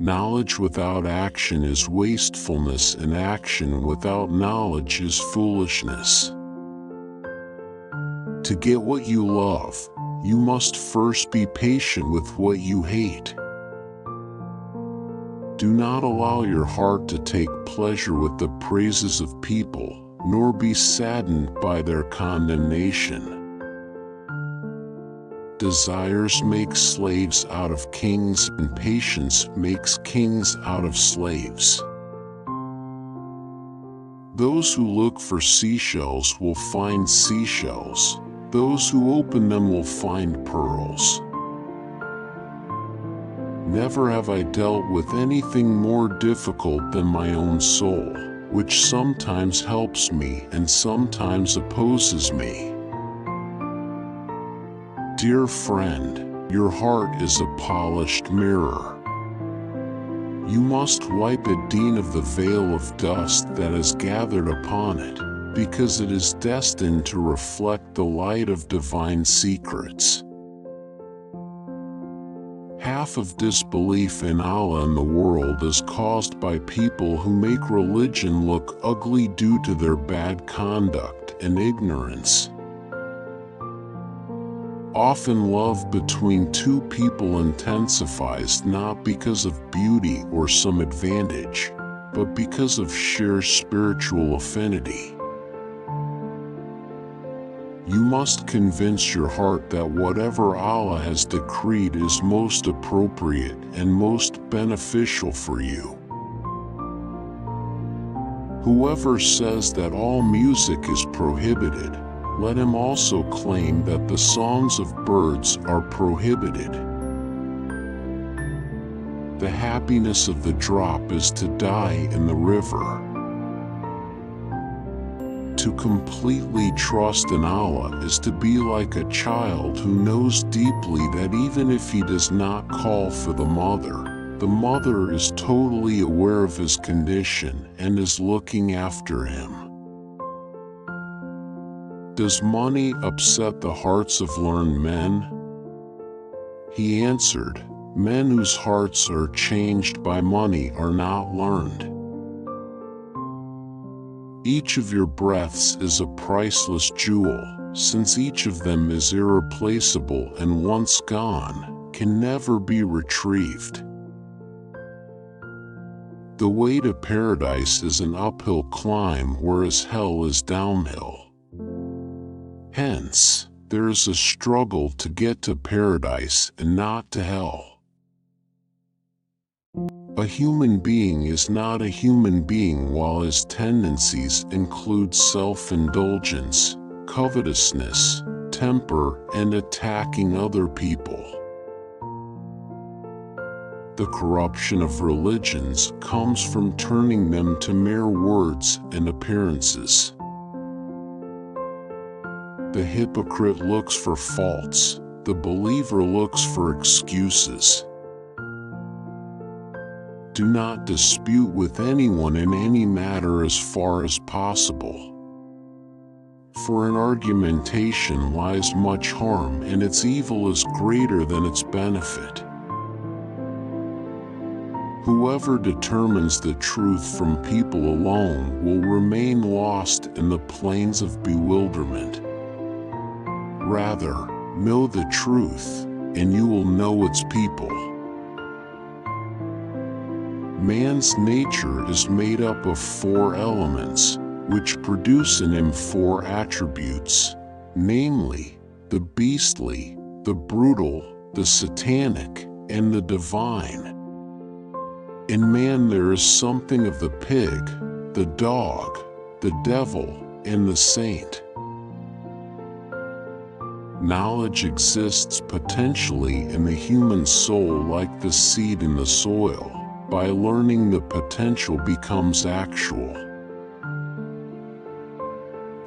Knowledge without action is wastefulness, and action without knowledge is foolishness. To get what you love, you must first be patient with what you hate. Do not allow your heart to take pleasure with the praises of people, nor be saddened by their condemnation. Desires make slaves out of kings, and patience makes kings out of slaves. Those who look for seashells will find seashells. Those who open them will find pearls. Never have I dealt with anything more difficult than my own soul, which sometimes helps me and sometimes opposes me. Dear friend, your heart is a polished mirror. You must wipe it clean of the veil of dust that has gathered upon it, because it is destined to reflect the light of divine secrets. Half of disbelief in Allah in the world is caused by people who make religion look ugly due to their bad conduct and ignorance. Often love between two people intensifies not because of beauty or some advantage, but because of sheer spiritual affinity. You must convince your heart that whatever Allah has decreed is most appropriate and most beneficial for you. Whoever says that all music is prohibited, let him also claim that the songs of birds are prohibited. The happiness of the drop is to die in the river. To completely trust in Allah is to be like a child who knows deeply that even if he does not call for the mother is totally aware of his condition and is looking after him. Does money upset the hearts of learned men? He answered, men whose hearts are changed by money are not learned. Each of your breaths is a priceless jewel, since each of them is irreplaceable and once gone, can never be retrieved. The way to paradise is an uphill climb, whereas hell is downhill. Hence, there is a struggle to get to paradise and not to hell. A human being is not a human being while his tendencies include self-indulgence, covetousness, temper, and attacking other people. The corruption of religions comes from turning them to mere words and appearances. The hypocrite looks for faults, the believer looks for excuses. Do not dispute with anyone in any matter as far as possible. For in argumentation lies much harm, and its evil is greater than its benefit. Whoever determines the truth from people alone will remain lost in the plains of bewilderment. Rather, know the truth, and you will know its people. Man's nature is made up of 4 elements, which produce in him 4 attributes, namely, the beastly, the brutal, the satanic, and the divine. In man there is something of the pig, the dog, the devil, and the saint. Knowledge exists potentially in the human soul like the seed in the soil. By learning, the potential becomes actual.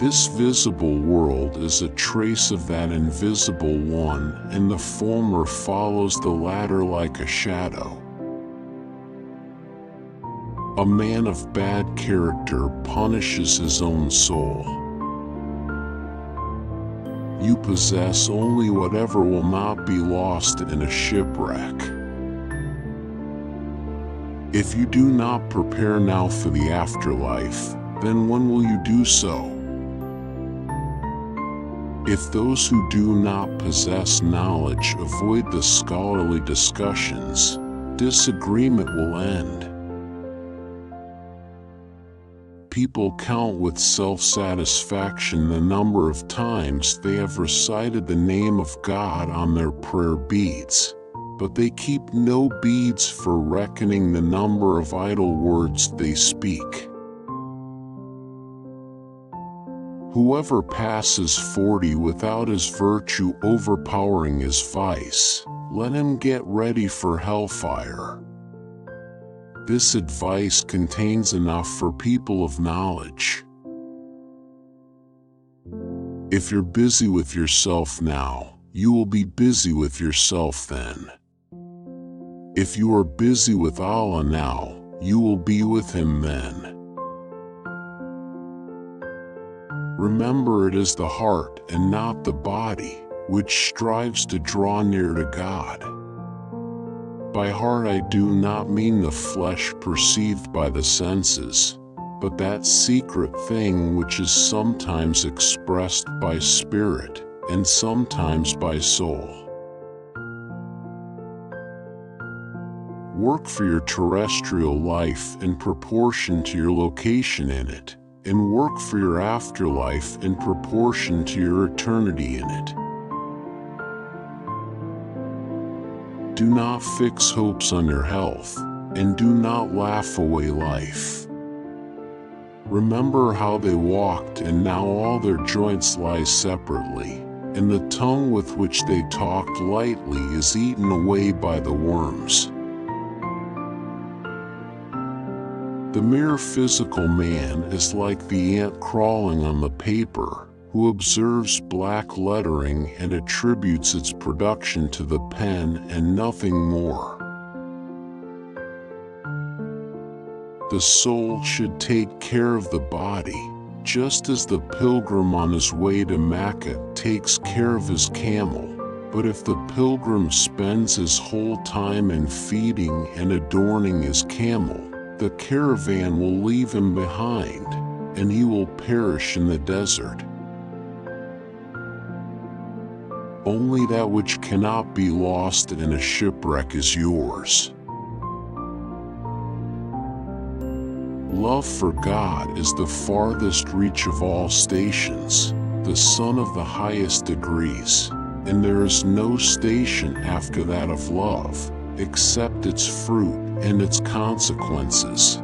This visible world is a trace of that invisible one, and the former follows the latter like a shadow. A man of bad character punishes his own soul. You possess only whatever will not be lost in a shipwreck. If you do not prepare now for the afterlife, then when will you do so? If those who do not possess knowledge avoid the scholarly discussions, disagreement will end. People count with self-satisfaction the number of times they have recited the name of God on their prayer beads, but they keep no beads for reckoning the number of idle words they speak. Whoever passes 40 without his virtue overpowering his vice, let him get ready for hellfire. This advice contains enough for people of knowledge. If you're busy with yourself now, you will be busy with yourself then. If you are busy with Allah now, you will be with Him then. Remember, it is the heart and not the body which strives to draw near to God. By heart I do not mean the flesh perceived by the senses, but that secret thing which is sometimes expressed by spirit and sometimes by soul. Work for your terrestrial life in proportion to your location in it, and work for your afterlife in proportion to your eternity in it. Do not fix hopes on your health, and do not laugh away life. Remember how they walked, and now all their joints lie separately, and the tongue with which they talked lightly is eaten away by the worms. The mere physical man is like the ant crawling on the paper, who observes black lettering and attributes its production to the pen and nothing more. The soul should take care of the body, just as the pilgrim on his way to Mecca takes care of his camel. But if the pilgrim spends his whole time in feeding and adorning his camel, the caravan will leave him behind, and he will perish in the desert. Only that which cannot be lost in a shipwreck is yours. Love for God is the farthest reach of all stations, the sun of the highest degrees, and there is no station after that of love, except its fruit and its consequences.